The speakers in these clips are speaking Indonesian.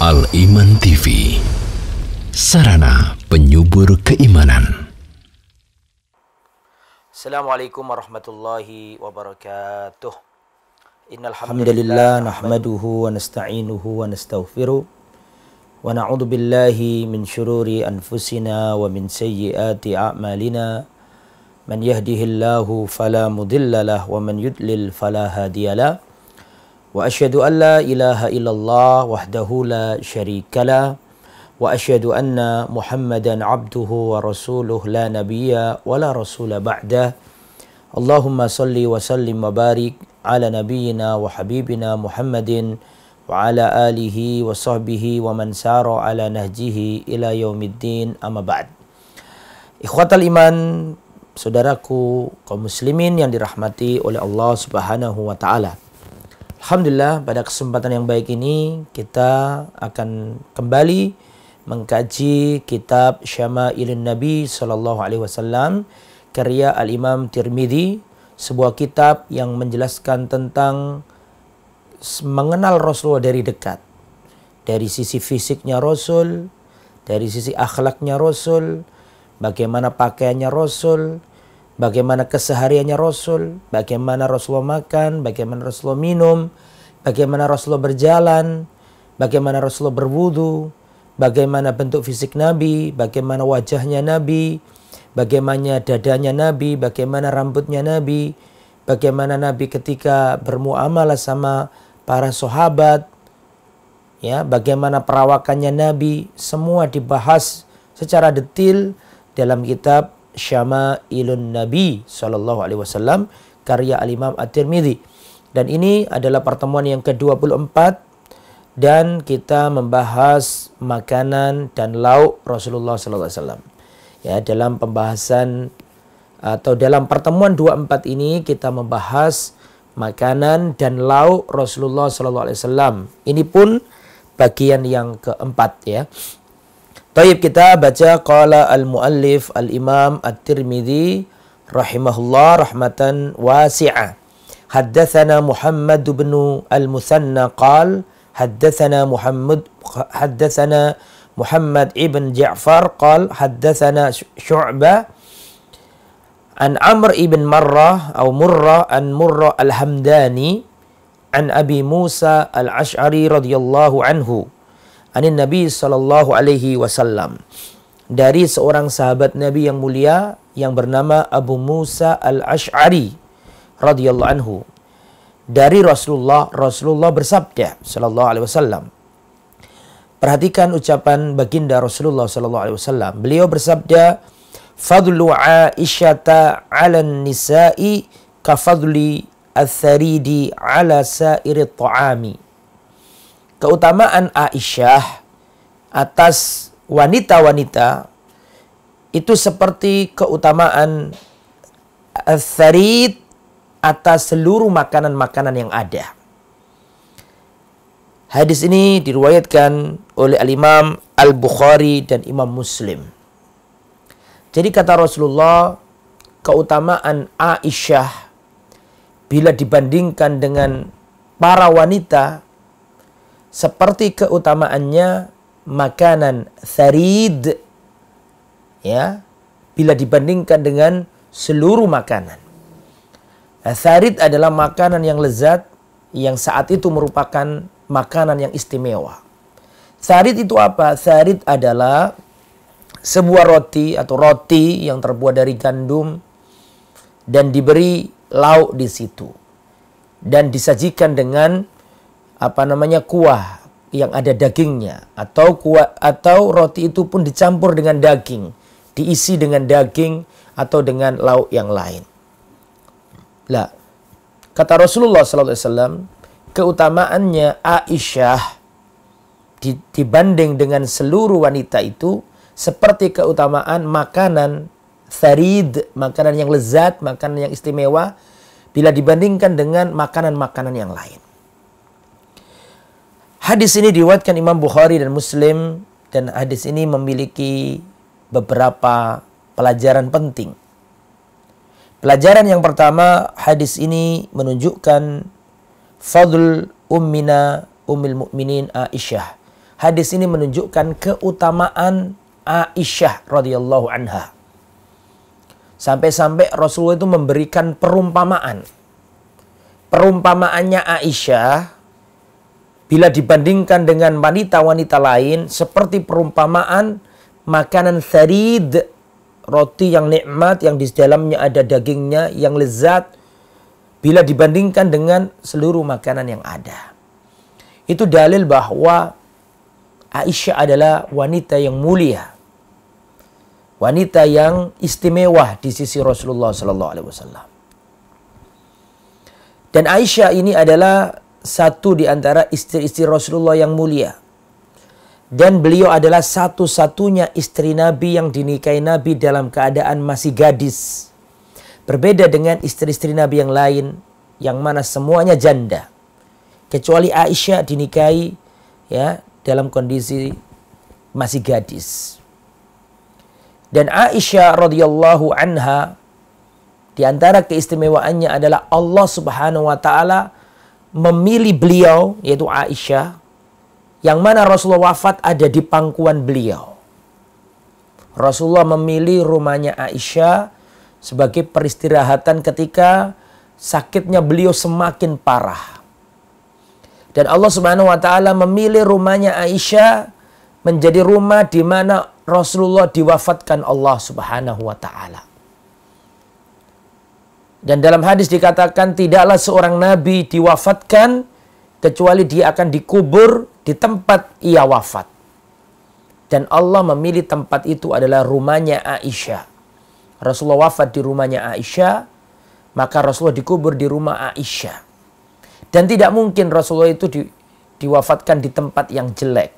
Al-Iman TV, sarana penyubur keimanan. Assalamualaikum warahmatullahi wabarakatuh. Innal hamdalillah nahmaduhu wa nasta'inuhu wa nastaghfiruh wa na'udzu billahi min syururi anfusina wa min sayyiati a'malina. Man yahdihillahu fala mudhillalah wa man yudlil fala hadiyalah. Wa asyhadu an la ilaha illallah wahdahu la syarikalah wa asyhadu anna Muhammadan abduhu wa rasuluh la nabiyya wa la rasula ba'dah. Allahumma salli wa sallim wa barik ala nabiyyina wa habibina Muhammadin wa ala alihi wa sahbihi wa man sara ala nahjihi ila yaumiddin, amma ba'd. Ikhwatal iman, saudaraku kaum muslimin yang dirahmati oleh Allah Subhanahu wa taala. Alhamdulillah, pada kesempatan yang baik ini kita akan kembali mengkaji kitab Syama'ilun Nabi sallallahu alaihi wasallam karya Al-Imam Tirmidzi, sebuah kitab yang menjelaskan tentang mengenal Rasulullah dari dekat. Dari sisi fisiknya Rasul, dari sisi akhlaknya Rasul, bagaimana pakaiannya Rasul, bagaimana kesehariannya Rasul, bagaimana Rasulullah makan, bagaimana Rasulullah minum, bagaimana Rasulullah berjalan, bagaimana Rasulullah berwudu, bagaimana bentuk fisik Nabi, bagaimana wajahnya Nabi, bagaimana dadanya Nabi, bagaimana rambutnya Nabi, bagaimana Nabi ketika bermuamalah sama para sahabat, ya, bagaimana perawakannya Nabi, semua dibahas secara detail dalam kitab Syama'ilun Nabi sallallahu alaihi wasallam karya Al-Imam At-Tirmidzi. Dan ini adalah pertemuan yang ke-24 dan kita membahas makanan dan lauk Rasulullah sallallahu alaihi wasallam. Ya, dalam pembahasan atau dalam pertemuan 24 ini kita membahas makanan dan lauk Rasulullah sallallahu alaihi wasallam. Ini pun bagian yang keempat, ya. Taib, kita baca qala al-muallif al-Imam At-Tirmidzi rahimahullah rahmatan wasi'ah. Haddatsana Muhammad bin al-Muthanna qala haddatsana Muhammad ibn Ja'far qala haddatsana Syu'bah an Amr ibn Murrah an Murrah al-Hamdani an Abi Musa al-Ash'ari radhiyallahu anhu anin Nabi sallallahu alaihi wasallam, dari seorang sahabat Nabi yang mulia yang bernama Abu Musa al-Ash'ari radhiyallahu anhu, dari Rasulullah bersabda sallallahu alaihi wasallam. Perhatikan ucapan baginda Rasulullah sallallahu alaihi wasallam. Beliau bersabda, fadlu Aisyata 'alan nisa'i ka fadli ats-tsaridi 'ala sa'iri ta'ami. Keutamaan Aisyah atas wanita-wanita itu seperti keutamaan ats-tsarid atas seluruh makanan-makanan yang ada. Hadis ini diriwayatkan oleh Al-Imam Al-Bukhari dan Imam Muslim. Jadi kata Rasulullah, keutamaan Aisyah bila dibandingkan dengan para wanita seperti keutamaannya makanan tsarid, ya, bila dibandingkan dengan seluruh makanan. Tsarid adalah makanan yang lezat, yang saat itu merupakan makanan yang istimewa. Tsarid itu apa? Tsarid adalah sebuah roti atau roti yang terbuat dari gandum dan diberi lauk di situ dan disajikan dengan kuah yang ada dagingnya, atau roti itu pun dicampur dengan daging, diisi dengan daging atau dengan lauk yang lain. Lah, kata Rasulullah sallallahu alaihi wasallam, keutamaannya Aisyah dibanding dengan seluruh wanita itu seperti keutamaan makanan tsarid, makanan yang lezat, makanan yang istimewa bila dibandingkan dengan makanan-makanan yang lain. Hadis ini diriwayatkan Imam Bukhari dan Muslim, dan hadis ini memiliki beberapa pelajaran penting. Pelajaran yang pertama, hadis ini menunjukkan fadl ummina ummul mukminin Aisyah hadis ini menunjukkan keutamaan Aisyah radhiyallahu anha. Sampai-sampai Rasulullah itu memberikan perumpamaan. Perumpamaannya Aisyah bila dibandingkan dengan wanita-wanita lain seperti perumpamaan makanan tharid, roti yang nikmat yang di dalamnya ada dagingnya yang lezat, bila dibandingkan dengan seluruh makanan yang ada. Itu dalil bahwa Aisyah adalah wanita yang mulia, wanita yang istimewa di sisi Rasulullah SAW. Dan Aisyah ini adalah satu di antara istri-istri Rasulullah yang mulia. Dan beliau adalah satu-satunya istri Nabi yang dinikahi Nabi dalam keadaan masih gadis. Berbeda dengan istri-istri Nabi yang lain, yang mana semuanya janda. Kecuali Aisyah dinikahi ya dalam kondisi masih gadis. Dan Aisyah radhiyallahu anha, di antara keistimewaannya adalah Allah Subhanahu wa taala memilih beliau, yaitu Aisyah, yang mana Rasulullah wafat ada di pangkuan beliau. Rasulullah memilih rumahnya Aisyah sebagai peristirahatan ketika sakitnya beliau semakin parah. Dan Allah Subhanahu wa taala memilih rumahnya Aisyah menjadi rumah di mana Rasulullah diwafatkan Allah Subhanahu wa taala. Dan dalam hadis dikatakan tidaklah seorang nabi diwafatkan kecuali dia akan dikubur di tempat ia wafat. Dan Allah memilih tempat itu adalah rumahnya Aisyah. Rasulullah wafat di rumahnya Aisyah, maka Rasulullah dikubur di rumah Aisyah. Dan tidak mungkin Rasulullah itu diwafatkan di tempat yang jelek.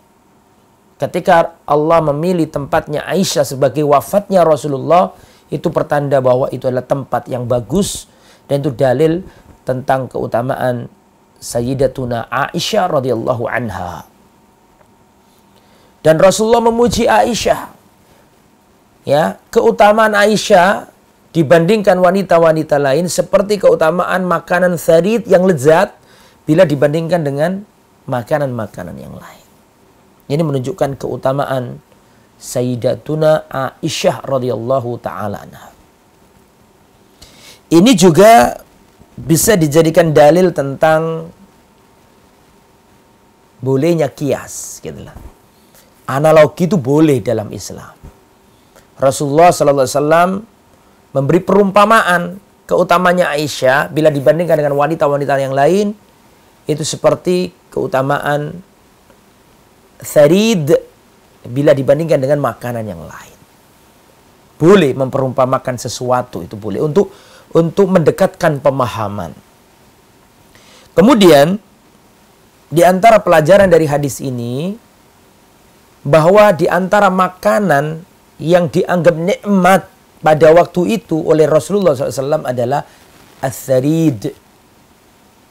Ketika Allah memilih tempatnya Aisyah sebagai wafatnya Rasulullah, itu pertanda bahwa itu adalah tempat yang bagus. Dan itu dalil tentang keutamaan Sayyidatuna Aisyah radhiyallahu anha. Dan Rasulullah memuji Aisyah. Ya, keutamaan Aisyah dibandingkan wanita-wanita lain seperti keutamaan makanan tharid yang lezat bila dibandingkan dengan makanan-makanan yang lain. Ini menunjukkan keutamaan Sayyidatuna Aisyah radhiyallahu taala anha. Ini juga bisa dijadikan dalil tentang bolehnya kias, gitulah. Analogi itu boleh dalam Islam. Rasulullah sallallahu alaihi wasallam memberi perumpamaan keutamanya Aisyah bila dibandingkan dengan wanita-wanita yang lain, itu seperti keutamaan tharid bila dibandingkan dengan makanan yang lain. Boleh memperumpamakan sesuatu, itu boleh untuk mendekatkan pemahaman. Kemudian di antara pelajaran dari hadis ini bahwa di antara makanan yang dianggap nikmat pada waktu itu oleh Rasulullah SAW adalah as-sarid.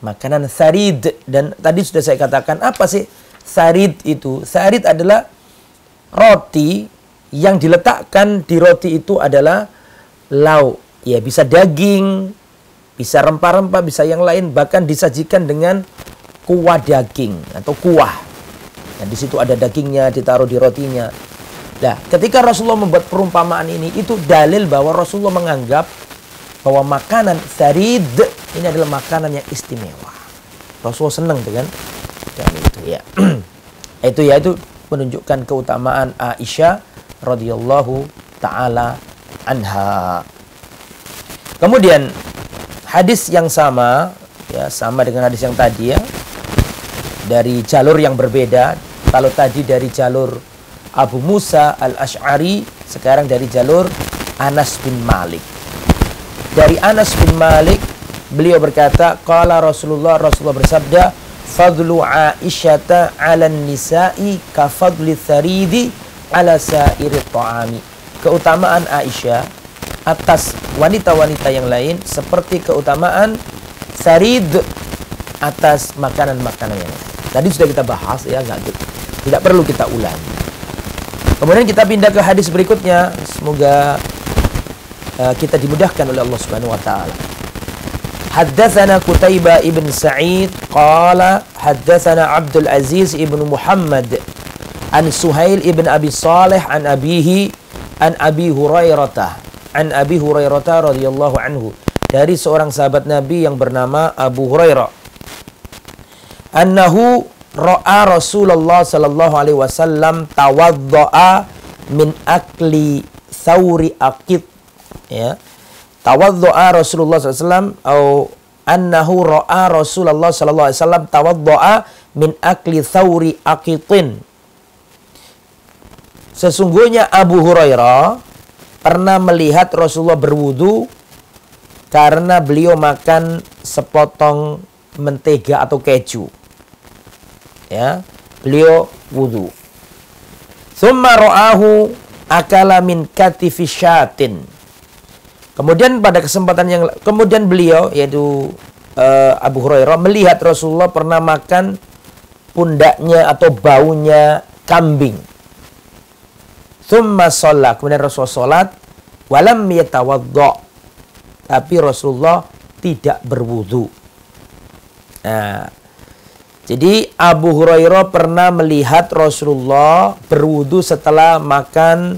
Makanan sarid. Dan tadi sudah saya katakan apa sih sarid itu? Sarid adalah roti yang diletakkan di roti itu adalah lauk. Ya, bisa daging, bisa rempah-rempah, bisa yang lain, bahkan disajikan dengan kuah daging atau kuah. Nah, di situ ada dagingnya ditaruh di rotinya. Nah, ketika Rasulullah membuat perumpamaan ini, itu dalil bahwa Rasulullah menganggap bahwa makanan sarid ini adalah makanan yang istimewa. Rasulullah senang dengan itu ya. Itu menunjukkan keutamaan Aisyah radhiyallahu taala anha. Kemudian hadis yang sama ya, sama dengan hadis yang tadi ya, dari jalur yang berbeda. Kalau tadi dari jalur Abu Musa al-Ash'ari, sekarang dari jalur Anas bin Malik. Dari Anas bin Malik, beliau berkata, qala Rasulullah bersabda, fadlu Aisyata 'alan nisa'i ka fadli tharidi 'ala sa'iri ta'ami. Keutamaan Aisyah atas wanita-wanita yang lain seperti keutamaan sarid atas makanan-makanan yang lain. Tadi sudah kita bahas ya, tidak perlu kita ulangi. Kemudian kita pindah ke hadis berikutnya. Semoga kita dimudahkan oleh Allah Subhanahu wa taala. Haddatsana Qutaibah ibn Sa'id qala haddatsana Abdul Aziz ibn Muhammad an Suhail ibn Abi Saleh an abihi an Abi Hurairah radhiyallahu anhu, dari seorang sahabat Nabi yang bernama Abu Hurairah, annahu ra'a Rasulullah sallallahu alaihi wasallam tawaddaa min akli thawri aqid, ya, tawaddaa Rasulullah sallallahu alaihi wasallam atau annahu ra'a Rasulullah sallallahu alaihi wasallam tawaddaa min akli thawri aqitin. Sesungguhnya Abu Hurairah pernah melihat Rasulullah berwudu karena beliau makan sepotong mentega atau keju. Ya, beliau wudu. Tsumma ra'ahu akala min katifi syatin. Kemudian pada kesempatan yang kemudian beliau, yaitu Abu Hurairah, melihat Rasulullah pernah makan pundaknya atau baunya kambing. Tsumma shalla, kemudian Rasulullah salat, walam yatawadda, tapi Rasulullah tidak berwudu. Nah, jadi Abu Hurairah pernah melihat Rasulullah berwudu setelah makan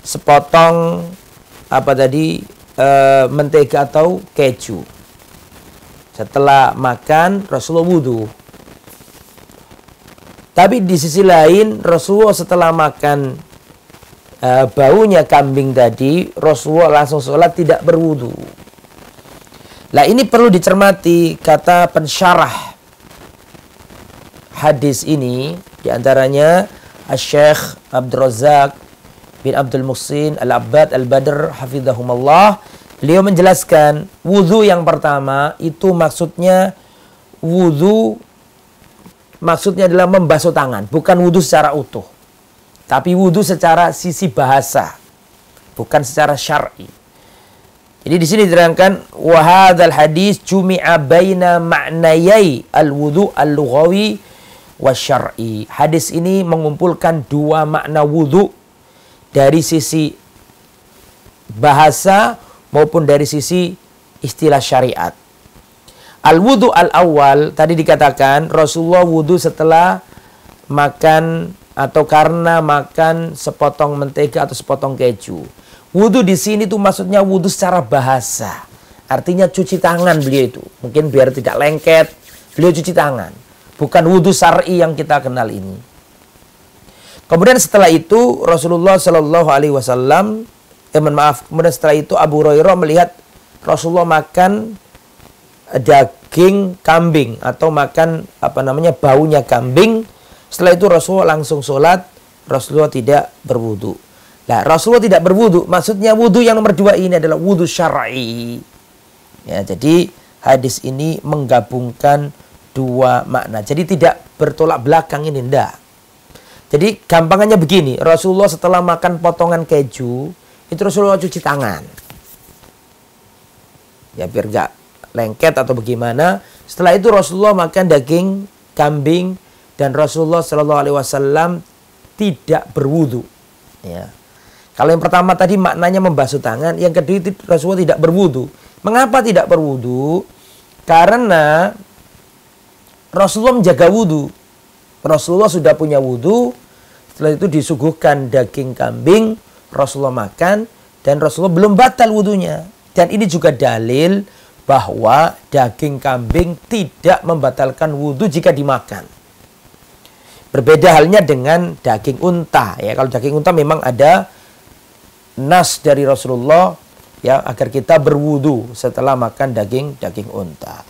sepotong mentega atau keju. Setelah makan Rasulullah wudu. Tapi di sisi lain Rasulullah setelah makan baunya kambing tadi, Rasulullah langsung sholat tidak berwudu. Nah, ini perlu dicermati, kata pensyarah hadis ini, diantaranya Syekh Abdul Razak bin Abdul Muhsin Al-Abbad Al-Badr hafidhahumallah. Beliau menjelaskan wudu yang pertama itu maksudnya adalah membasuh tangan, bukan wudu secara utuh. Tapi wudu secara sisi bahasa, bukan secara syar'i. Jadi di sini diterangkan wa hadzal hadis jumi'a baina ma'nayai al-wudu al-lughawi wasyar'i. Hadis ini mengumpulkan dua makna wudu dari sisi bahasa maupun dari sisi istilah syariat. Al-wudu al-awwal tadi dikatakan Rasulullah wudu setelah makan atau karena makan sepotong mentega atau sepotong keju. Wudu di sini tuh maksudnya wudu secara bahasa. Artinya cuci tangan beliau itu. Mungkin biar tidak lengket, beliau cuci tangan. Bukan wudu syar'i yang kita kenal ini. Kemudian setelah itu Rasulullah Shallallahu Alaihi Wasallam, kemudian setelah itu Abu Hurairah melihat Rasulullah makan daging kambing atau makan baunya kambing. Setelah itu Rasulullah langsung sholat, Rasulullah tidak berwudu. Nah, Rasulullah tidak berwudu, maksudnya wudu yang nomor dua ini adalah wudu syar'i. Ya, jadi hadis ini menggabungkan dua makna. Jadi tidak bertolak belakang ini, enggak. Jadi gampangannya begini, Rasulullah setelah makan potongan keju, itu Rasulullah cuci tangan. Ya, biar enggak lengket atau bagaimana. Setelah itu Rasulullah makan daging kambing, dan Rasulullah Shallallahu Alaihi Wasallam tidak berwudu. Ya. Kalau yang pertama tadi maknanya membasuh tangan, yang kedua itu Rasulullah tidak berwudu. Mengapa tidak berwudu? Karena Rasulullah menjaga wudu. Rasulullah sudah punya wudu. Setelah itu disuguhkan daging kambing, Rasulullah makan, dan Rasulullah belum batal wudunya. Dan ini juga dalil bahwa daging kambing tidak membatalkan wudu jika dimakan. Berbeda halnya dengan daging unta. Ya, kalau daging unta memang ada nas dari Rasulullah ya agar kita berwudu setelah makan daging unta.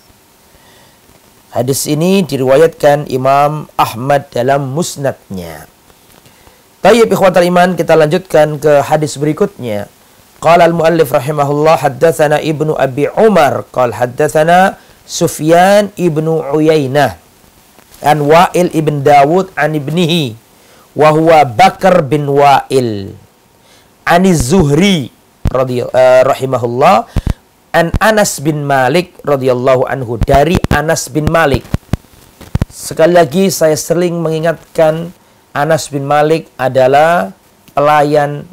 Hadis ini diriwayatkan Imam Ahmad dalam musnadnya. Tayyib ikhwatal iman, kita lanjutkan ke hadis berikutnya. Qala al-muallif rahimahullah haddatsana Ibnu Abi Umar qala haddatsana Sufyan ibnu Uyainah an Wa'il ibn Dawud an ibnihi wa huwa Bakar bin Wa'il an Zuhri rahimahullah an Anas bin Malik radhiyallahu anhu, dari Anas bin Malik. Sekali lagi saya sering mengingatkan, Anas bin Malik adalah pelayan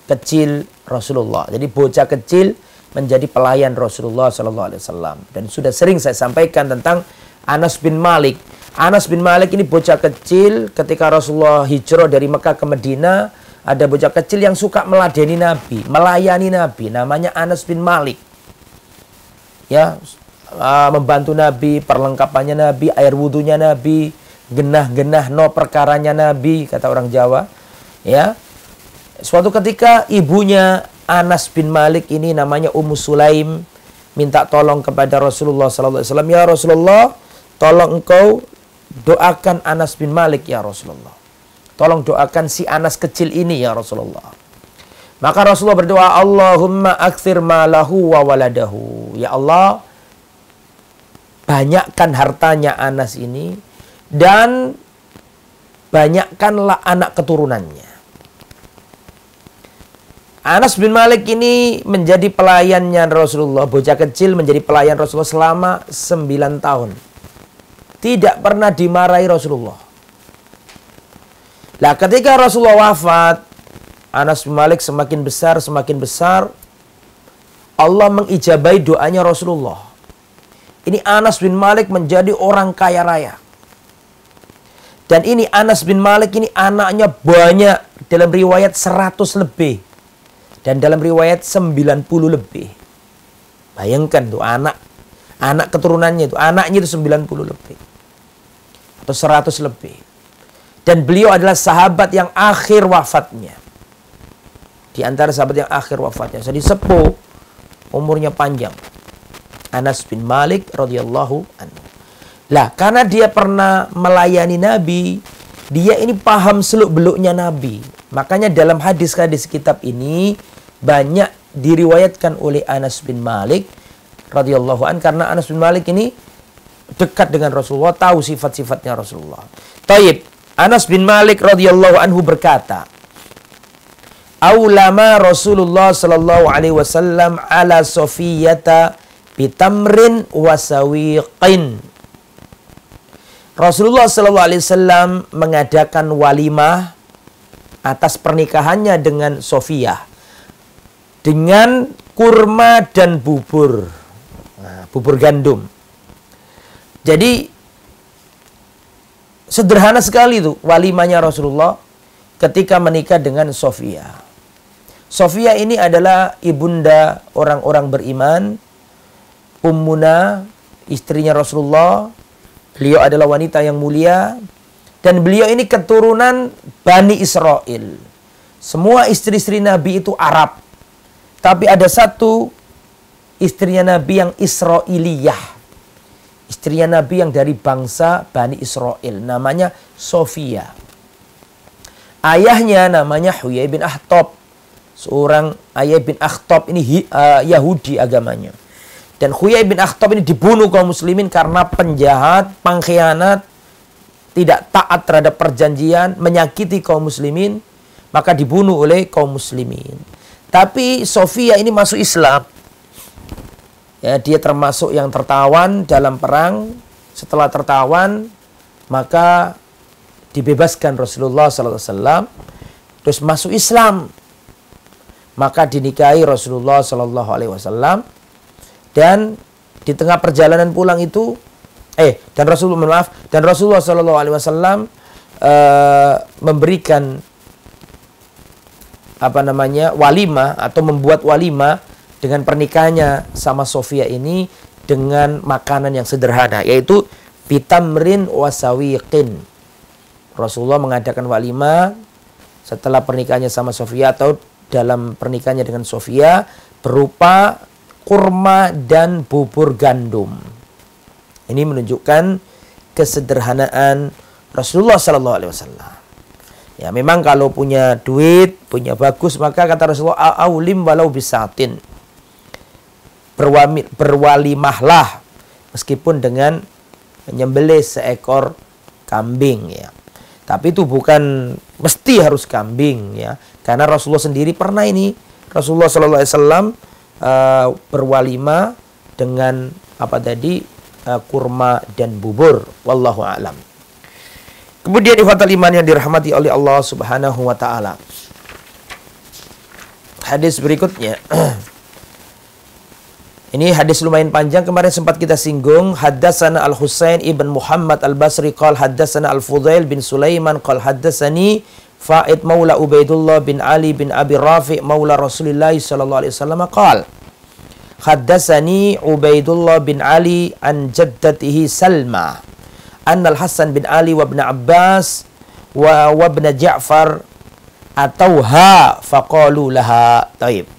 kecil Rasulullah. Jadi bocah kecil menjadi pelayan Rasulullah SAW. Dan sudah sering saya sampaikan tentang Anas bin Malik. Anas bin Malik ini bocah kecil ketika Rasulullah hijrah dari Mekah ke Madinah. Ada bocah kecil yang suka meladeni Nabi, melayani Nabi. Namanya Anas bin Malik. Ya, membantu Nabi, perlengkapannya Nabi, air wudhunya Nabi, genah-genah no perkaranya Nabi, kata orang Jawa. Ya, suatu ketika ibunya Anas bin Malik ini namanya Ummu Sulaim minta tolong kepada Rasulullah SAW. Ya Rasulullah, tolong engkau doakan Anas bin Malik ya Rasulullah. Tolong doakan si Anas kecil ini ya Rasulullah. Maka Rasulullah berdoa, Allahumma akthir malahu wa waladahu. Ya Allah, banyakkan hartanya Anas ini dan banyakkanlah anak keturunannya. Anas bin Malik ini menjadi pelayannya Rasulullah. Bocah kecil menjadi pelayan Rasulullah selama 9 tahun. Tidak pernah dimarahi Rasulullah. Nah, ketika Rasulullah wafat, Anas bin Malik semakin besar, Allah mengijabahi doanya Rasulullah. Ini Anas bin Malik menjadi orang kaya raya. Dan ini Anas bin Malik ini anaknya banyak. Dalam riwayat 100 lebih. Dan dalam riwayat 90 lebih. Bayangkan tuh anak keturunannya itu. Anaknya itu 90 lebih. Atau 100 lebih. Dan beliau adalah sahabat yang akhir wafatnya. Di antara sahabat yang akhir wafatnya. Jadi sepuh, umurnya panjang. Anas bin Malik radhiyallahu anhu. Lah, karena dia pernah melayani Nabi, dia ini paham seluk-beluknya Nabi. Makanya dalam hadis-hadis kitab ini banyak diriwayatkan oleh Anas bin Malik radhiyallahu anhu, karena Anas bin Malik ini dekat dengan Rasulullah, tahu sifat-sifatnya Rasulullah. Taib, Anas bin Malik radhiyallahu anhu berkata, Aulama Rasulullah sallallahu alaihi wasallam ala Sofiyata bitamrin wasawiqin. Rasulullah sallallahu alaihi wasallam mengadakan walimah atas pernikahannya dengan Sofiyah dengan kurma dan bubur. Nah, bubur gandum. Jadi sederhana sekali itu walimahnya Rasulullah ketika menikah dengan Sofiyah. Sofiyah ini adalah ibunda orang-orang beriman, Ummuna, istrinya Rasulullah. Beliau adalah wanita yang mulia dan beliau ini keturunan Bani Israel. Semua istri-istri Nabi itu Arab. Tapi ada satu istrinya Nabi yang Israiliyah. Istrinya Nabi yang dari bangsa Bani Israel. Namanya Sofiyah. Ayahnya namanya Huyai bin Akhtab. Seorang Huyai bin Akhtab ini Yahudi agamanya. Dan Huyai bin Akhtab ini dibunuh kaum muslimin karena penjahat, pengkhianat, tidak taat terhadap perjanjian, menyakiti kaum muslimin. Maka dibunuh oleh kaum muslimin. Tapi Sofiyah ini masuk Islam. Ya, dia termasuk yang tertawan dalam perang. Setelah tertawan, maka dibebaskan Rasulullah SAW. Terus masuk Islam. Maka dinikahi Rasulullah SAW. Dan di tengah perjalanan pulang itu, dan Rasulullah SAW memberikan walimah atau membuat walimah dengan pernikahannya sama Sofiyah ini dengan makanan yang sederhana, yaitu bitamrin wasawiqin. Rasulullah mengadakan walimah setelah pernikahannya sama Sofiyah atau dalam pernikahannya dengan Sofiyah berupa kurma dan bubur gandum. Ini menunjukkan kesederhanaan Rasulullah SAW. Ya, memang kalau punya duit, punya bagus, maka kata Rasulullah, aulim walau bisatin. Berwalimahlah meskipun dengan menyembelih seekor kambing, ya. Tapi itu bukan mesti harus kambing, ya. Karena Rasulullah sendiri pernah ini, Rasulullah SAW berwalimah dengan kurma dan bubur. Wallahu a'lam. Kemudian ikhwatal iman yang dirahmati oleh Allah Subhanahu wa taala. Hadis berikutnya Ini hadis lumayan panjang, kemarin sempat kita singgung. Haddatsana Al-Husain ibn Muhammad Al-Basri qala haddatsana Al-Fudail bin Sulaiman qala haddatsani Fa'id maula Ubaidullah bin Ali bin Abi Rafi' maula Rasulullah sallallahu alaihi wasallam qala haddatsani Ubaidullah bin Ali an jaddatihi Salma anna Al-Hasan bin Ali wa ibn Abbas wa ibn Ja'far atauha faqalu laha. Taib.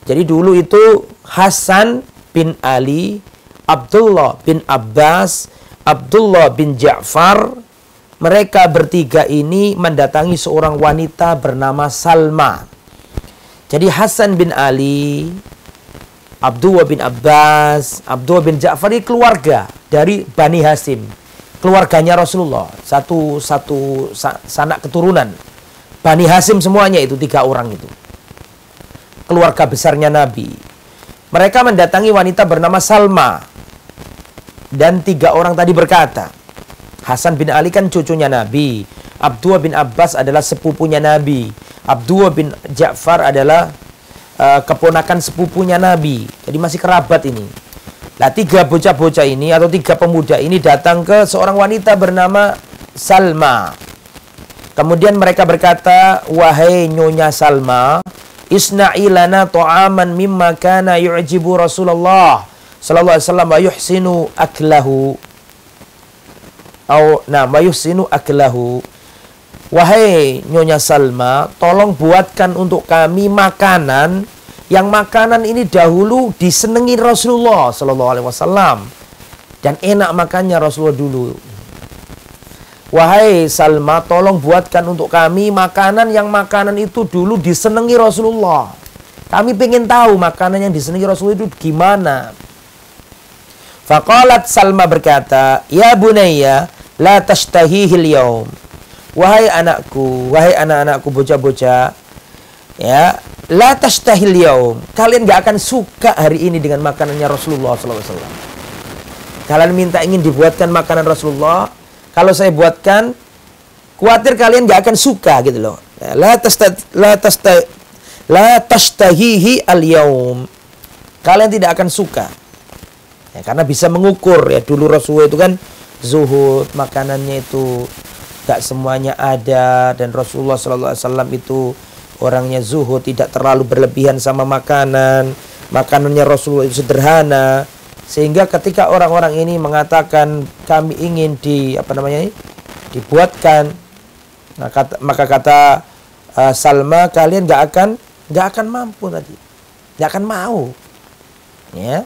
Jadi dulu itu Hasan bin Ali, Abdullah bin Abbas, Abdullah bin Ja'far, mereka bertiga ini mendatangi seorang wanita bernama Salma. Jadi Hasan bin Ali, Abdullah bin Abbas, Abdullah bin Ja'far ini keluarga dari Bani Hasim, keluarganya Rasulullah, satu sanak keturunan Bani Hasim semuanya, itu 3 orang itu keluarga besarnya Nabi. Mereka mendatangi wanita bernama Salma. Dan 3 orang tadi berkata, Hasan bin Ali kan cucunya Nabi, Abdullah bin Abbas adalah sepupunya Nabi, Abdullah bin Ja'far adalah keponakan sepupunya Nabi. Jadi masih kerabat ini. Nah, 3 bocah-bocah ini atau 3 pemuda ini datang ke seorang wanita bernama Salma. Kemudian mereka berkata, wahai Nyonya Salma, isna'i lana ta'aman mimma kana yu'jibu Rasulullah sallallahu alaihi wasallam wa yuhsinu aklahu. Wa yuhsinu aklahu. Wahai Nyonya Salma, tolong buatkan untuk kami makanan yang makanan ini dahulu disenangi Rasulullah sallallahu alaihi wasallam dan enak makannya Rasulullah dulu. Wahai Salma, tolong buatkan untuk kami makanan yang makanan itu dulu disenangi Rasulullah. Kami pengen tahu makanan yang disenangi Rasulullah itu gimana. Faqalat, Salma berkata, ya bunayya, la tashtahihil yaum. Wahai anakku, wahai anak-anakku bocah-bocah, ya, la tashtahil yaum. Kalian gak akan suka hari ini dengan makanannya Rasulullah SAW. Kalian minta ingin dibuatkan makanan Rasulullah, kalau saya buatkan, khawatir kalian gak akan suka gitu loh. La tashtahihi al-yaum. Kalian tidak akan suka. Ya, karena bisa mengukur ya, dulu Rasulullah itu kan zuhud, makanannya itu gak semuanya ada, dan Rasulullah SAW itu orangnya zuhud, tidak terlalu berlebihan sama makanan. Makanannya Rasulullah itu sederhana. Sehingga ketika orang-orang ini mengatakan kami ingin dibuatkan, maka kata Salma, kalian gak akan mampu tadi, gak akan mau. Ya.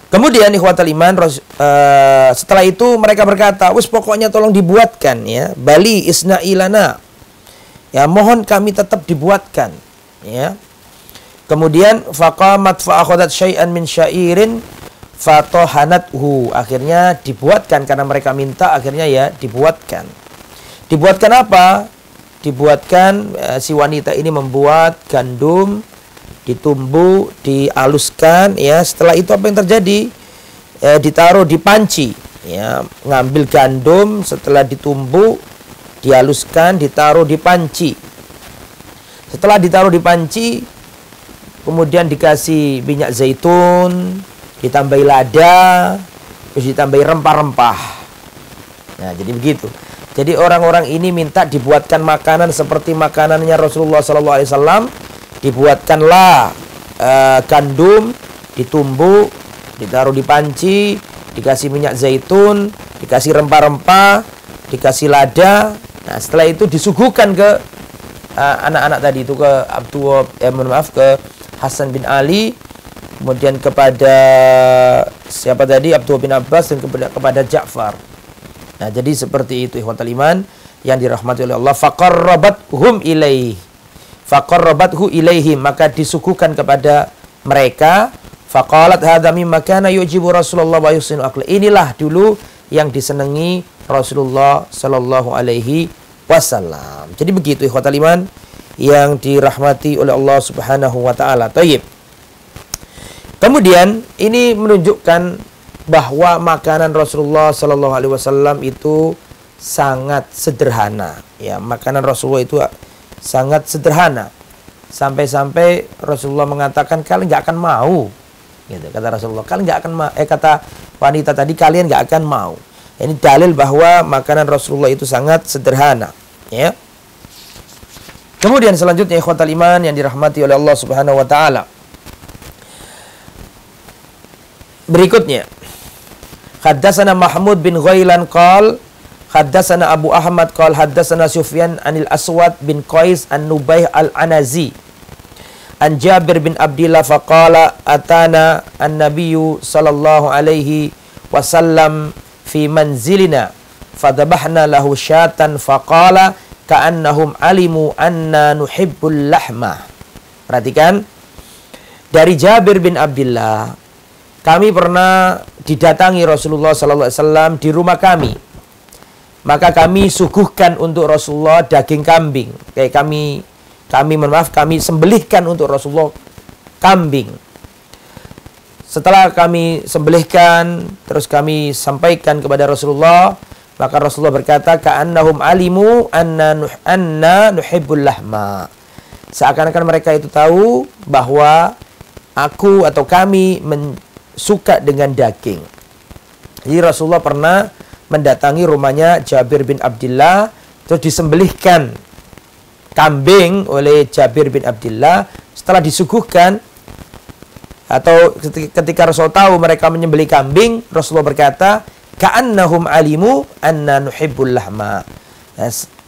Kemudian ikhwatal iman, setelah itu mereka berkata, wis pokoknya tolong dibuatkan ya, bali isna'ilana. Ya, mohon kami tetap dibuatkan. Ya. Kemudian faqamat fa'akhadat syai'an min syairin fatohanathu. Akhirnya dibuatkan karena mereka minta, akhirnya ya dibuatkan. Dibuatkan apa? Dibuatkan si wanita ini membuat gandum, ditumbuk, dihaluskan ya. Setelah itu apa yang terjadi? Ditaruh di panci ya, ngambil gandum setelah ditumbuk, dihaluskan, ditaruh di panci. Setelah ditaruh di panci, kemudian dikasih minyak zaitun, ditambahi lada, terus ditambahi rempah-rempah. Nah, jadi begitu. Jadi orang-orang ini minta dibuatkan makanan seperti makanannya Rasulullah SAW. Dibuatkanlah gandum, ditumbuk, ditaruh di panci, dikasih minyak zaitun, dikasih rempah-rempah, dikasih lada. Nah, setelah itu disuguhkan ke anak-anak tadi itu, ke ke Hasan bin Ali, kemudian kepada siapa tadi, Abdullah bin Abbas, dan kepada Ja'far. Nah, jadi seperti itu ikhwatal iman yang dirahmati oleh Allah. Faqarrabathum ilaihim, maka disuguhkan kepada mereka. Faqalat hadza mimma kana yujibu Rasulullah wa yusinu akla. Inilah dulu yang disenangi Rasulullah sallallahu alaihi wasallam. Jadi begitu ikhwatal iman yang dirahmati oleh Allah Subhanahu wa taala. Thayyib. Kemudian ini menunjukkan bahwa makanan Rasulullah sallallahu alaihi wasallam itu sangat sederhana. Ya, makanan Rasulullah itu sangat sederhana. Sampai-sampai Rasulullah mengatakan kalian nggak akan mau gitu kata Rasulullah. Kalian nggak akan kata wanita tadi, kalian nggak akan mau. Ini dalil bahwa makanan Rasulullah itu sangat sederhana, ya. Kemudian selanjutnya ikhwatal iman yang dirahmati oleh Allah Subhanahu wa taala. Berikutnya, haddatsana Mahmud bin Ghailan qala haddatsana Abu Ahmad qala haddatsana Sufyan anil Aswad bin Qais an-Nubaih al-Anazi an Jabir bin Abdillah faqala atana an-nabiyyu sallallahu alaihi wasallam fi manzilina fadhabahna lahu syatan faqala ka'annahum alimu anna nuhibbul lahma. Perhatikan, dari Jabir bin Abdillah, kami pernah didatangi Rasulullah sallallahu alaihi wasallam di rumah kami. Maka kami suguhkan untuk Rasulullah daging kambing. Kayak kami sembelihkan untuk Rasulullah kambing. Setelah kami sembelihkan, terus kami sampaikan kepada Rasulullah, maka Rasulullah berkata, ka'annahum alimu anna nuhibbul lahma. Seakan-akan mereka itu tahu bahwa aku atau kami suka dengan daging. Jadi Rasulullah pernah mendatangi rumahnya Jabir bin Abdillah, terus disembelihkan kambing oleh Jabir bin Abdillah. Setelah disuguhkan, atau ketika Rasul tahu mereka menyembelih kambing, Rasulullah berkata, ka'annahum alimu anna nuhibbul lahma.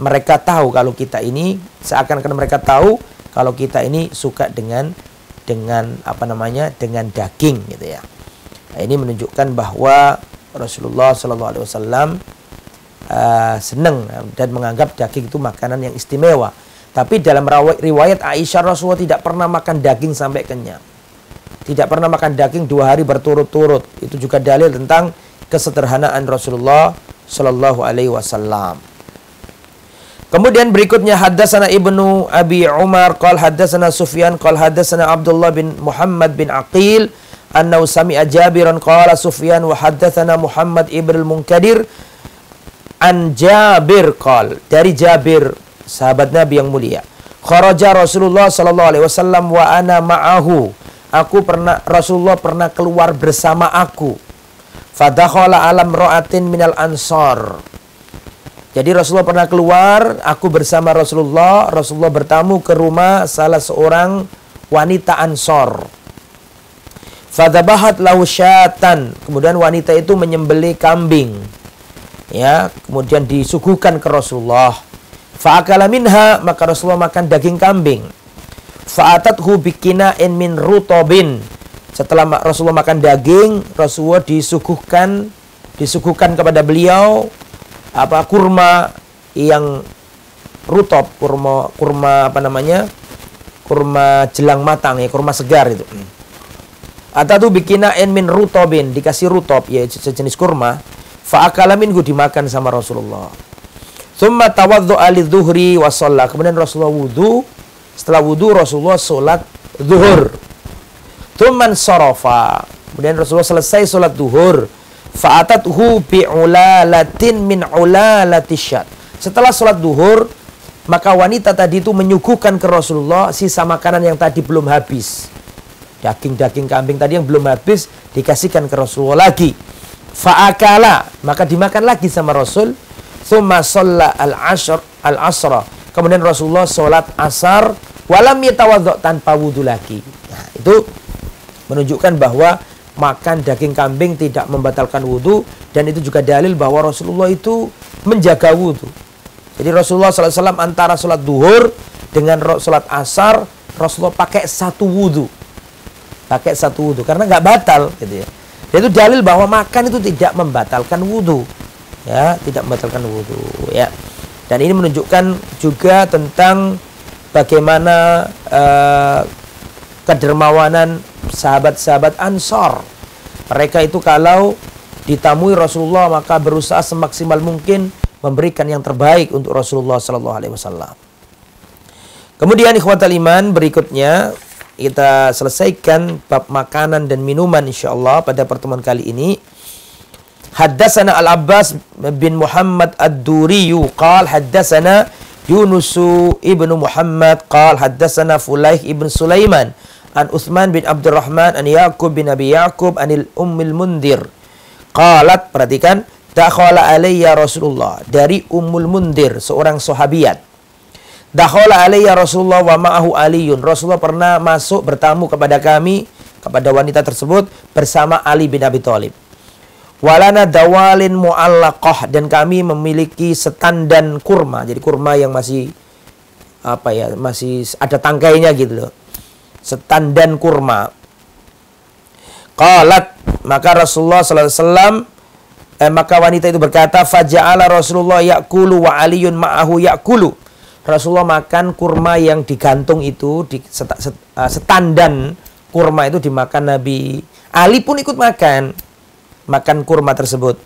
Mereka tahu kalau kita ini, seakan-akan mereka tahu kalau kita ini suka dengan daging gitu ya. Nah, ini menunjukkan bahwa Rasulullah Sallallahu Alaihi Wasallam senang dan menganggap daging itu makanan yang istimewa. Tapi dalam riwayat Aisyah, Rasulullah tidak pernah makan daging sampai kenyang. Tidak pernah makan daging 2 hari berturut-turut. Itu juga dalil tentang kesederhanaan Rasulullah Sallallahu Alaihi Wasallam. Kemudian berikutnya haddatsana Ibnu Abi Umar qala haddatsana Sufyan qala haddatsana Abdullah bin Muhammad bin Aqil annahu sami'a Jabiran qala Sufyan wa haddatsana Muhammad ibn al-Munkadir an Jabir qala, dari Jabir sahabat Nabi yang mulia, kharaja Rasulullah sallallahu alaihi wasallam wa ana ma'ahu. Rasulullah pernah keluar bersama aku. Fadakhala alam ra'atin minal ansar. Jadi Rasulullah pernah keluar, aku bersama Rasulullah bertamu ke rumah salah seorang wanita Ansor. Fadhabahat lahu syatan. Kemudian wanita itu menyembelih kambing. Ya, kemudian disuguhkan ke Rasulullah. Fa'akala minha, maka Rasulullah makan daging kambing. Fa'atathu bikina'in min rutobin. Setelah Rasulullah makan daging, Rasulullah disuguhkan kepada beliau kurma yang rutob, kurma kurma jelang matang ya, kurma segar itu. Atatu bikina'in min rutobin, dikasih rutob ya, sejenis kurma. Fa'akala minhu, dimakan sama Rasulullah. Tsumma tawaddu'a lidzuhri wa shalla. Kemudian Rasulullah wudu. Setelah wudu Rasulullah salat zuhur. Tsumman sarafa. Kemudian Rasulullah selesai salat zuhur. Fa'atathu bi'ulalatin min ulalatishat. Setelah salat zuhur, maka wanita tadi itu menyuguhkan ke Rasulullah sisa makanan yang tadi belum habis. Daging kambing tadi yang belum habis dikasihkan ke Rasulullah lagi. Fa'akala, maka dimakan lagi sama Rasul. Tsumma shalla al-asra. Kemudian Rasulullah sholat asar walam yatawaddo, tanpa wudu lagi. Nah, itu menunjukkan bahwa makan daging kambing tidak membatalkan wudu, dan itu juga dalil bahwa Rasulullah itu menjaga wudu. Jadi Rasulullah SAW antara sholat duhur dengan sholat asar, Rasulullah pakai satu wudu, karena nggak batal, gitu ya. Dan itu dalil bahwa makan itu tidak membatalkan wudu, ya, tidak membatalkan wudu, ya. Dan ini menunjukkan juga tentang bagaimana kedermawanan sahabat-sahabat Ansor. Mereka itu kalau ditamui Rasulullah maka berusaha semaksimal mungkin memberikan yang terbaik untuk Rasulullah sallallahu alaihi wasallam. Kemudian ikhwatal iman, berikutnya kita selesaikan bab makanan dan minuman insyaallah pada pertemuan kali ini. Haddatsana Al-Abbas bin Muhammad Ad-Duri qala haddatsana Yunus ibn Muhammad qala haddatsana Fulaih ibn Sulaiman an Utsman bin Abdurrahman an Yaqub bin Abi Yaqub anil Ummil Mundir qalat, perhatikan, dakhala alayya Rasulullah, dari Ummul Mundir, seorang sahabiat. Dakhala alayya Rasulullah wa ma'ahu Aliyun, Rasulullah pernah masuk bertamu kepada kami, kepada wanita tersebut bersama Ali bin Abi Thalib. Walana dawalin mu'allaqah, dan kami memiliki setandan kurma. Jadi kurma yang masih masih ada tangkainya gitu loh. Setandan kurma. Qalat, maka Rasulullah sallallahu alaihi wasallam maka wanita itu berkata, faja'ala Rasulullah ya'kulu wa Aliyun ma'ahu ya'kulu. Rasulullah makan kurma yang digantung itu, setandan kurma itu dimakan Nabi. Ali pun ikut makan kurma tersebut.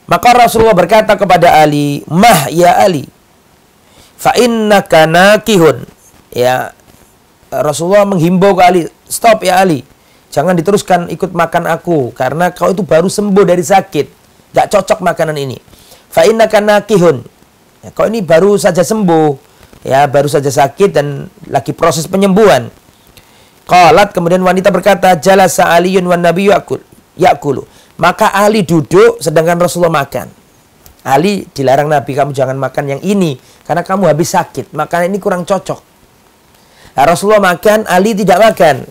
Maka Rasulullah berkata kepada Ali, "Mah ya Ali, fa innaka nakihun." Ya, Rasulullah menghimbau ke Ali, "Stop ya Ali. Jangan diteruskan ikut makan aku karena kau itu baru sembuh dari sakit. Enggak cocok makanan ini. Fa innaka nakihun." Ya, kau ini baru saja sembuh, ya, baru saja sakit dan lagi proses penyembuhan. Qalat, kemudian wanita berkata, "Jalasa Aliyun wan nabiyyu ya'kulu." Maka Ali duduk sedangkan Rasulullah makan. Ali dilarang Nabi, kamu jangan makan yang ini karena kamu habis sakit, makanan ini kurang cocok. Nah, Rasulullah makan, Ali tidak makan.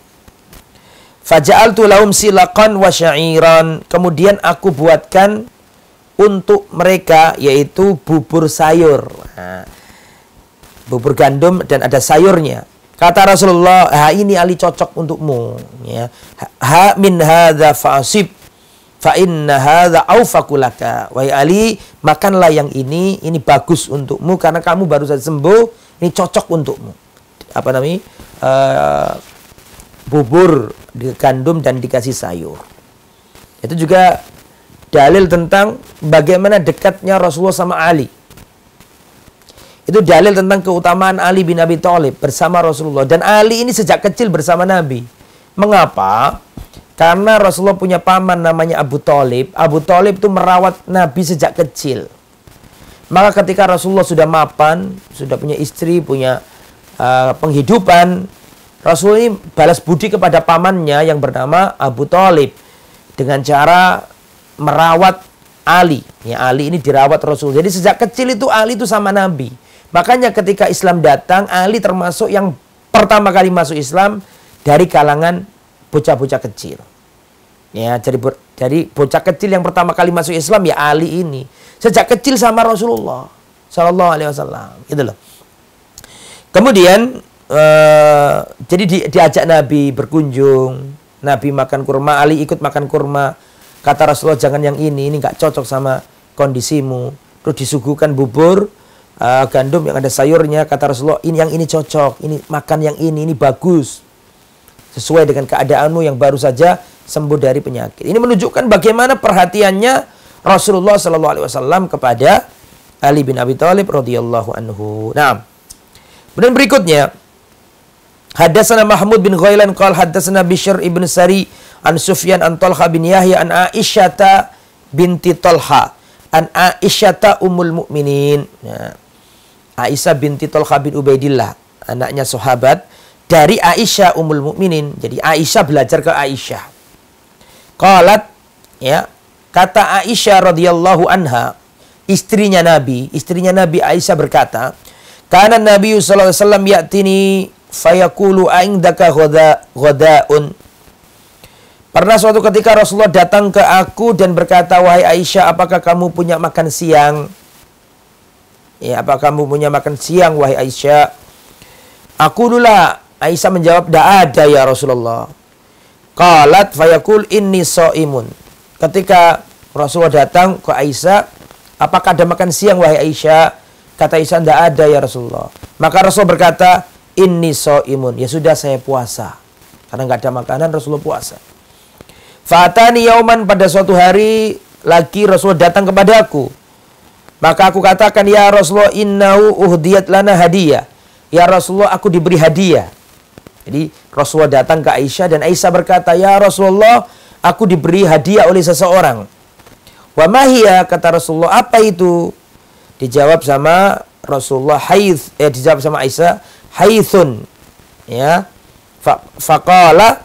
Faja'altu lahum silaqan wa sya'iran, kemudian aku buatkan untuk mereka yaitu bubur sayur. Nah, bubur gandum dan ada sayurnya. Kata Rasulullah, ini Ali cocok untukmu, ya. Ha min hadza fa'asib fa inna hadza awfaqulaka. Wahai Ali, makanlah yang ini bagus untukmu karena kamu baru saja sembuh, ini cocok untukmu. Apa namanya? Bubur gandum dan dikasih sayur. Itu juga dalil tentang bagaimana dekatnya Rasulullah sama Ali. Itu dalil tentang keutamaan Ali bin Abi Thalib bersama Rasulullah. Dan Ali ini sejak kecil bersama Nabi. Mengapa? Karena Rasulullah punya paman namanya Abu Thalib. Abu Thalib itu merawat Nabi sejak kecil. Maka ketika Rasulullah sudah mapan, sudah punya istri, punya penghidupan, Rasulullah ini balas budi kepada pamannya yang bernama Abu Thalib dengan cara merawat Ali. Ya, Ali ini dirawat Rasul. Jadi sejak kecil itu Ali itu sama Nabi. Makanya ketika Islam datang, Ali termasuk yang pertama kali masuk Islam dari kalangan bocah-bocah kecil. Ya, jadi bocah kecil yang pertama kali masuk Islam ya Ali ini. Sejak kecil sama Rasulullah sallallahu alaihi wasallam, gitu loh. Kemudian jadi diajak Nabi berkunjung, Nabi makan kurma, Ali ikut makan kurma. Kata Rasulullah, jangan yang ini nggak cocok sama kondisimu. Terus disuguhkan bubur gandum yang ada sayurnya. Kata Rasulullah, yang ini cocok, ini makan yang ini bagus, sesuai dengan keadaanmu yang baru saja sembuh dari penyakit. Ini menunjukkan bagaimana perhatiannya Rasulullah SAW kepada Ali bin Abi Thalib radhiyallahu anhu. Nah, kemudian berikutnya, Haddatsana Mahmud bin Ghailan qala haddatsana Bishr ibn Sari an Sufyan an Talha bin Yahya an Aisyata binti Talha an Aisyata ummul mukminin. Ya. Aisyah binti Talha bin Ubaidillah, anaknya sahabat dari Aisyah ummul mukminin. Jadi Aisyah belajar ke Aisyah. Qalat, ya, kata Aisyah radhiyallahu anha, istrinya Nabi Aisyah berkata, kana Nabi sallallahu alaihi wasallam ya'tini fayaqulu aindaka ghadaun. Pernah suatu ketika Rasulullah datang ke aku dan berkata, wahai Aisyah, apakah kamu punya makan siang? Ya, apakah kamu punya makan siang, wahai Aisyah? Aku dululah. Aisyah menjawab, tidak ada ya Rasulullah. Qalat fayaqul inni shaimun. Ketika Rasulullah datang ke Aisyah, apakah ada makan siang, wahai Aisyah? Kata Aisyah, tidak ada ya Rasulullah. Maka Rasul berkata, inni shaimun. Ya sudah, saya puasa. Karena nggak ada makanan, Rasulullah puasa. Fatani yauman, pada suatu hari lagi Rasulullah datang kepadaku. Maka aku katakan, ya Rasulullah, innahu uhdiyat lana hadiah. Ya Rasulullah, aku diberi hadiah. Jadi Rasulullah datang ke Aisyah dan Aisyah berkata, ya Rasulullah, aku diberi hadiah oleh seseorang. Wa mahiyya, kata Rasulullah, apa itu? Dijawab sama Rasulullah, dijawab sama Aisyah, haithun. Ya. Faqala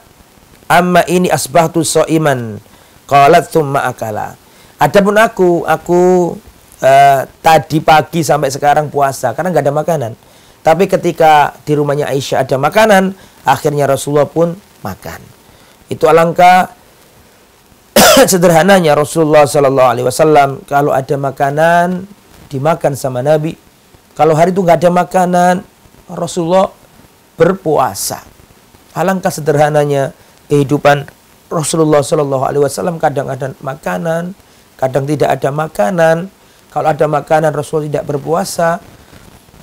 amma ini asbahtu sha'iman. Qalat tsumma akala. Adapun aku tadi pagi sampai sekarang puasa karena nggak ada makanan. Tapi ketika di rumahnya Aisyah ada makanan, akhirnya Rasulullah pun makan. Itu alangkah sederhananya Rasulullah Sallallahu Alaihi Wasallam. Kalau ada makanan dimakan sama Nabi. Kalau hari itu nggak ada makanan, Rasulullah berpuasa. Alangkah sederhananya kehidupan Rasulullah Sallallahu Alaihi Wasallam. Kadang ada makanan, kadang tidak ada makanan. Kalau ada makanan Rasulullah tidak berpuasa.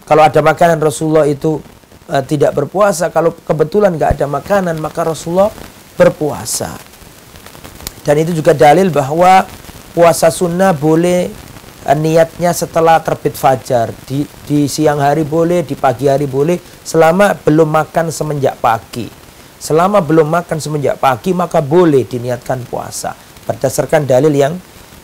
Kalau ada makanan Rasulullah itu tidak berpuasa. Kalau kebetulan nggak ada makanan maka Rasulullah berpuasa. Dan itu juga dalil bahwa puasa sunnah boleh niatnya setelah terbit fajar. Di siang hari boleh, di pagi hari boleh, selama belum makan semenjak pagi. Selama belum makan semenjak pagi maka boleh diniatkan puasa. Berdasarkan dalil yang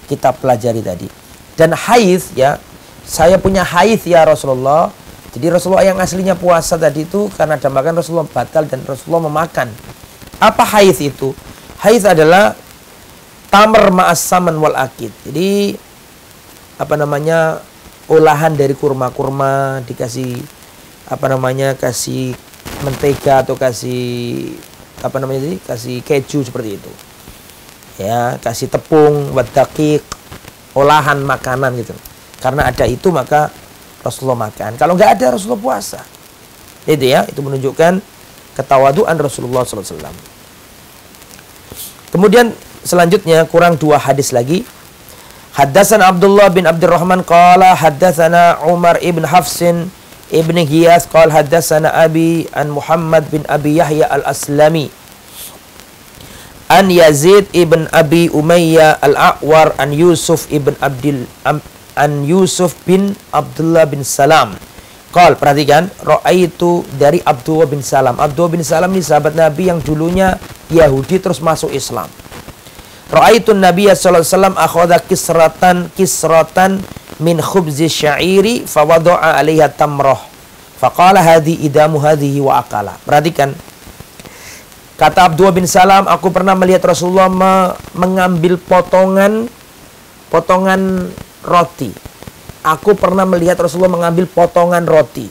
kita pelajari tadi. Dan haid ya, saya punya haid ya Rasulullah. Jadi Rasulullah yang aslinya puasa tadi itu karena ada makan Rasulullah batal dan Rasulullah memakan. Apa haid itu? Haid adalah tamar ma'as saman wal akid. Jadi olahan dari kurma-kurma dikasih kasih mentega atau kasih kasih keju seperti itu. Ya, kasih tepung, wadaqiq, olahan makanan gitu. Karena ada itu maka Rasulullah makan. Kalau nggak ada Rasulullah puasa. Itu ya, itu menunjukkan ketawaduan Rasulullah SAW. Kemudian selanjutnya kurang 2 hadis lagi. Haddatsana Abdullah bin Abdurrahman qala haddatsana Umar ibn Hafsin ibn Ghiyas qala haddatsana Abi an Muhammad bin Abi Yahya al-Aslami an Yazid ibn Abi Umayyah al-A'war an Yusuf bin Abdullah bin Salam. Qal, perhatikan, ra'aitu dari Abdullah bin Salam. Abdullah bin Salam ini sahabat Nabi yang dulunya Yahudi terus masuk Islam. Ra'aitu Nabi sallallahu alaihi wasallam akhadha kisratan min khubzi sya'iri fa wada'a 'alaiha tamrah. Faqala hadhi idamu hadhihi wa akala. Perhatikan. Kata Abdullah bin Salam, aku pernah melihat Rasulullah mengambil potongan roti. Aku pernah melihat Rasulullah mengambil potongan roti.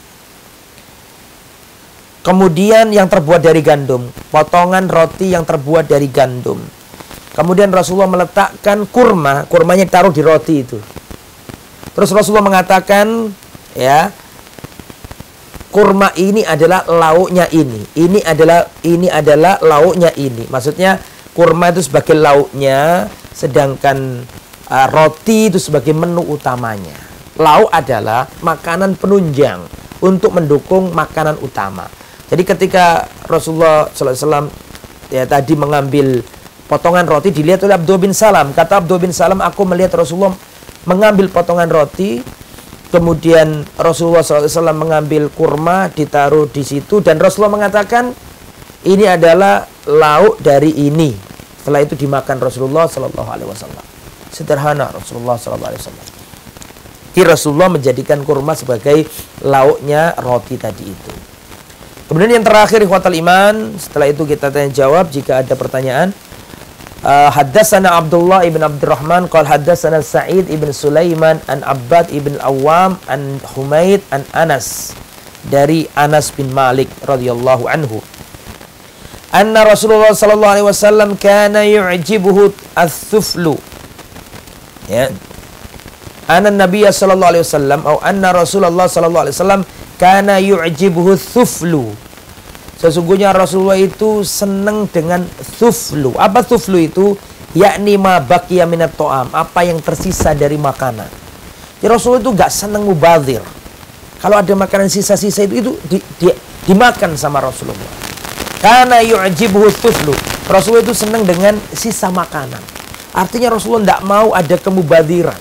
Kemudian yang terbuat dari gandum. Potongan roti yang terbuat dari gandum. Kemudian Rasulullah meletakkan kurma. Kurmanya ditaruh di roti itu. Terus Rasulullah mengatakan, ya, kurma ini adalah lauknya ini. Ini adalah lauknya ini. Maksudnya kurma itu sebagai lauknya, sedangkan roti itu sebagai menu utamanya. Lauk adalah makanan penunjang untuk mendukung makanan utama. Jadi ketika Rasulullah SAW ya tadi mengambil potongan roti, dilihat oleh Abdullah bin Salam. Kata Abdullah bin Salam, aku melihat Rasulullah mengambil potongan roti, kemudian Rasulullah SAW mengambil kurma, ditaruh di situ, dan Rasulullah mengatakan ini adalah lauk dari ini. Setelah itu dimakan Rasulullah SAW. Sederhana Rasulullah SAW. Jadi Rasulullah menjadikan kurma sebagai lauknya roti tadi itu. Kemudian yang terakhir ikhwatal iman, setelah itu kita tanya jawab jika ada pertanyaan. Haddatsana Abdullah ibn Abdurrahman qala haddatsana Sa'id ibn Sulaiman an Abbad ibn Awam an Humaid an Anas, dari Anas bin Malik radhiyallahu anhu. Anna Rasulullah sallallahu alaihi wasallam kana yu'jibuhu ats-tsuflu. Ya. Anna Nabiyya sallallahu alaihi wasallam atau anna Rasulullah sallallahu alaihi wasallam kana yu'jibuhu ats-tsuflu. Sesungguhnya Rasulullah itu senang dengan tsuflu. Apa tsuflu itu? Yakni ma baqiya minat ta'am, apa yang tersisa dari makanan. Jadi Rasulullah itu enggak senang mubadzir. Kalau ada makanan sisa-sisa itu dimakan sama Rasulullah. Kana yu'jibuhu tsuflu. Rasulullah itu senang dengan sisa makanan. Artinya Rasulullah enggak mau ada kemubadziran.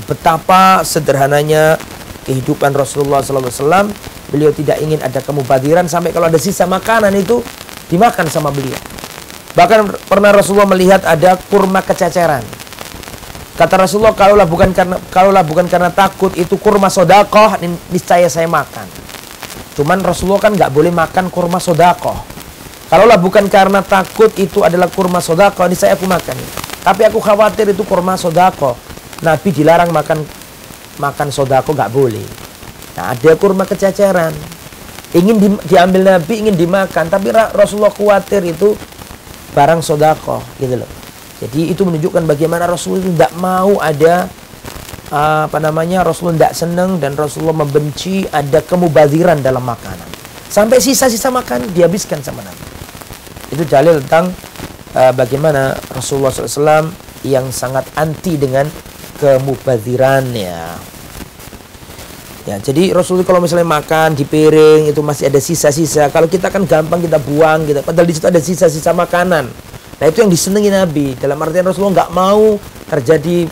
Betapa sederhananya kehidupan Rasulullah SAW. Beliau tidak ingin ada kemubadziran, sampai kalau ada sisa makanan itu dimakan sama beliau. Bahkan pernah Rasulullah melihat ada kurma kececeran. Kata Rasulullah, kalaulah bukan karena takut itu kurma sedekah, niscaya saya makan. Cuman Rasulullah kan nggak boleh makan kurma sodakoh. Kalaulah bukan karena takut itu adalah kurma sodakoh, ini aku makan. Tapi aku khawatir itu kurma sodakoh. Nabi dilarang makan sodakoh, nggak boleh. Nah, ada kurma kececeran, ingin diambil Nabi, ingin dimakan, tapi Rasulullah khawatir itu barang sodakoh, gitu loh. Jadi itu menunjukkan bagaimana Rasulullah tidak mau ada Rasulullah tidak senang dan Rasulullah membenci ada kemubaziran dalam makanan. Sampai sisa-sisa makan dihabiskan sama Nabi. Itu dalil tentang bagaimana Rasulullah SAW yang sangat anti dengan kemubaziran ya. Ya, jadi Rasulullah kalau misalnya makan di piring itu masih ada sisa-sisa. Kalau kita kan gampang kita buang gitu. Padahal di situ ada sisa-sisa makanan. Nah, itu yang disenangi Nabi. Dalam artian Rasulullah nggak mau terjadi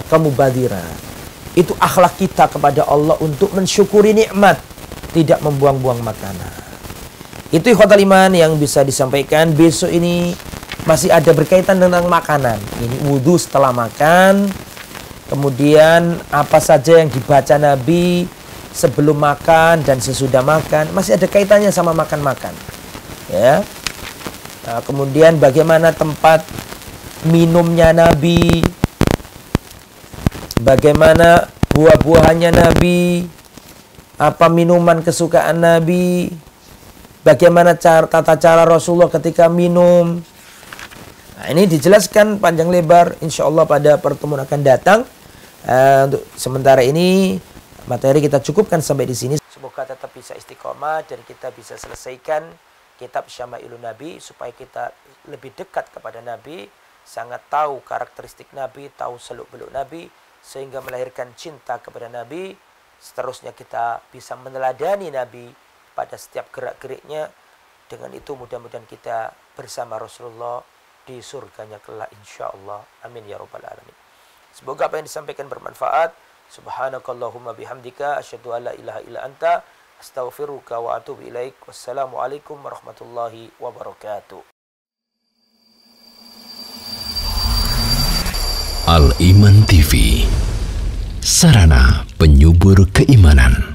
kemubaziran. Itu akhlak kita kepada Allah untuk mensyukuri nikmat, tidak membuang-buang makanan. Itu ikhwatal iman yang bisa disampaikan. Besok ini masih ada berkaitan tentang makanan. Ini wudhu setelah makan. Kemudian apa saja yang dibaca Nabi sebelum makan dan sesudah makan, masih ada kaitannya sama makan-makan. Ya. Nah, kemudian bagaimana tempat minumnya Nabi, bagaimana buah-buahannya Nabi, apa minuman kesukaan Nabi, bagaimana tata cara Rasulullah ketika minum. Nah, ini dijelaskan panjang lebar insya Allah pada pertemuan akan datang. Untuk sementara ini materi kita cukupkan sampai di sini. Semoga tetap bisa istiqomah dan kita bisa selesaikan kitab Syama'ilun Nabi supaya kita lebih dekat kepada Nabi, sangat tahu karakteristik Nabi, tahu seluk-beluk Nabi, sehingga melahirkan cinta kepada Nabi. Seterusnya kita bisa meneladani Nabi pada setiap gerak-geriknya. Dengan itu mudah-mudahan kita bersama Rasulullah di surganya kelak insyaallah. Amin ya rabbal alamin. Semoga apa yang disampaikan bermanfaat. Subhanakallahumma bihamdika asyhadu an la ilaha illa anta astaghfiruka wa atubu ilaik. Wassalamualaikum warahmatullahi wabarakatuh. Al Iman TV, sarana penyubur keimanan.